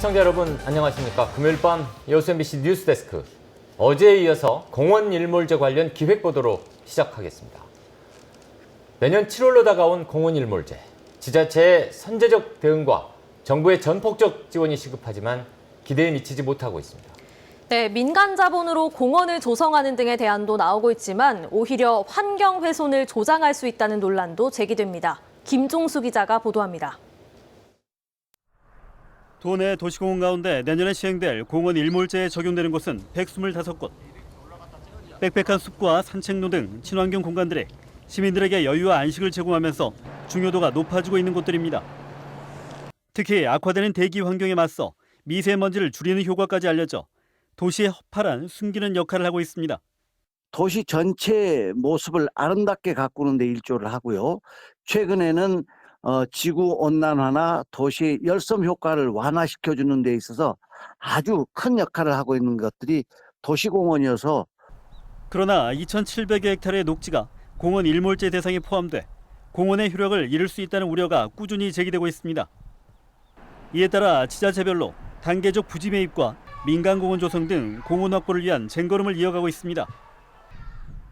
시청자 여러분 안녕하십니까. 금요일 밤 여수 MBC 뉴스데스크, 어제에 이어서 공원 일몰제 관련 기획보도로 시작하겠습니다. 내년 7월로 다가온 공원 일몰제, 지자체의 선제적 대응과 정부의 전폭적 지원이 시급하지만 기대에 미치지 못하고 있습니다. 네, 민간 자본으로 공원을 조성하는 등의 대안도 나오고 있지만 오히려 환경 훼손을 조장할 수 있다는 논란도 제기됩니다. 김종수 기자가 보도합니다. 도내 도시공원 가운데 내년에 시행될 공원 일몰제에 적용되는 곳은 125곳. 빽빽한 숲과 산책로 등 친환경 공간들이 시민들에게 여유와 안식을 제공하면서 중요도가 높아지고 있는 곳들입니다. 특히 악화되는 대기 환경에 맞서 미세먼지를 줄이는 효과까지 알려져 도시의 허파란 숨기는 역할을 하고 있습니다. 도시 전체의 모습을 아름답게 가꾸는 데 일조를 하고요. 최근에는 지구 온난화나 도시 열섬 효과를 완화시켜주는 데 있어서 아주 큰 역할을 하고 있는 것들이 도시공원이어서. 그러나 2,700여 헥타르의 녹지가 공원 일몰제 대상에 포함돼 공원의 효력을 잃을 수 있다는 우려가 꾸준히 제기되고 있습니다. 이에 따라 지자체별로 단계적 부지 매입과 민간공원 조성 등 공원 확보를 위한 쟁걸음을 이어가고 있습니다.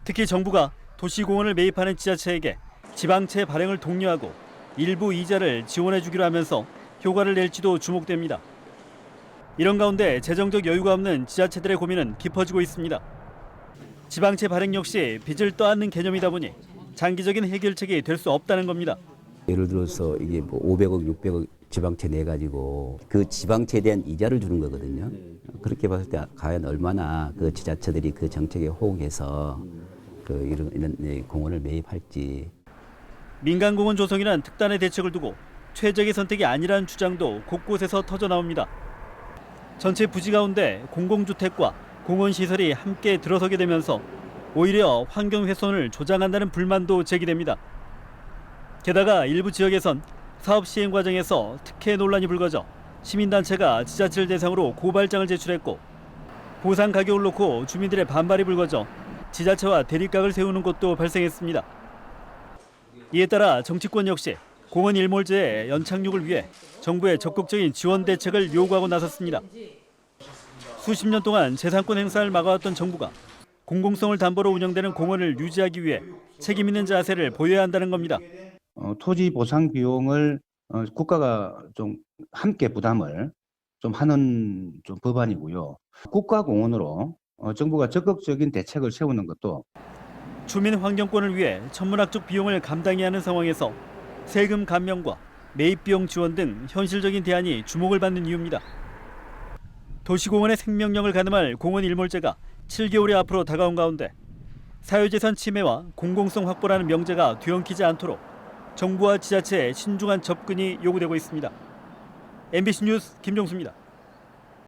특히 정부가 도시공원을 매입하는 지자체에게 지방채 발행을 독려하고 일부 이자를 지원해주기로 하면서 효과를 낼지도 주목됩니다. 이런 가운데 재정적 여유가 없는 지자체들의 고민은 깊어지고 있습니다. 지방채 발행 역시 빚을 떠안는 개념이다 보니 장기적인 해결책이 될 수 없다는 겁니다. 예를 들어서 이게 뭐 500억, 600억 지방채 내 가지고 그 지방채에 대한 이자를 주는 거거든요. 그렇게 봤을 때 과연 얼마나 그 지자체들이 그 정책에 호응해서 이런 공원을 매입할지. 민간공원 조성이란 특단의 대책을 두고 최적의 선택이 아니라는 주장도 곳곳에서 터져 나옵니다. 전체 부지 가운데 공공주택과 공원시설이 함께 들어서게 되면서 오히려 환경 훼손을 조장한다는 불만도 제기됩니다. 게다가 일부 지역에선 사업 시행 과정에서 특혜 논란이 불거져 시민단체가 지자체를 대상으로 고발장을 제출했고, 보상 가격을 놓고 주민들의 반발이 불거져 지자체와 대립각을 세우는 곳도 발생했습니다. 이에 따라 정치권 역시 공원 일몰제의 연착륙을 위해 정부의 적극적인 지원 대책을 요구하고 나섰습니다. 수십 년 동안 재산권 행사를 막아왔던 정부가 공공성을 담보로 운영되는 공원을 유지하기 위해 책임 있는 자세를 보여야 한다는 겁니다. 토지 보상 비용을 국가가 좀 함께 부담을 좀 하는 법안이고요. 국가공원으로 정부가 적극적인 대책을 세우는 것도. 주민 환경권을 위해 천문학적 비용을 감당해야 하는 상황에서 세금 감면과 매입 비용 지원 등 현실적인 대안이 주목을 받는 이유입니다. 도시공원의 생명력을 가늠할 공원 일몰제가 7개월이 앞으로 다가온 가운데 사유재산 침해와 공공성 확보라는 명제가 뒤엉키지 않도록 정부와 지자체의 신중한 접근이 요구되고 있습니다. MBC 뉴스 김종수입니다.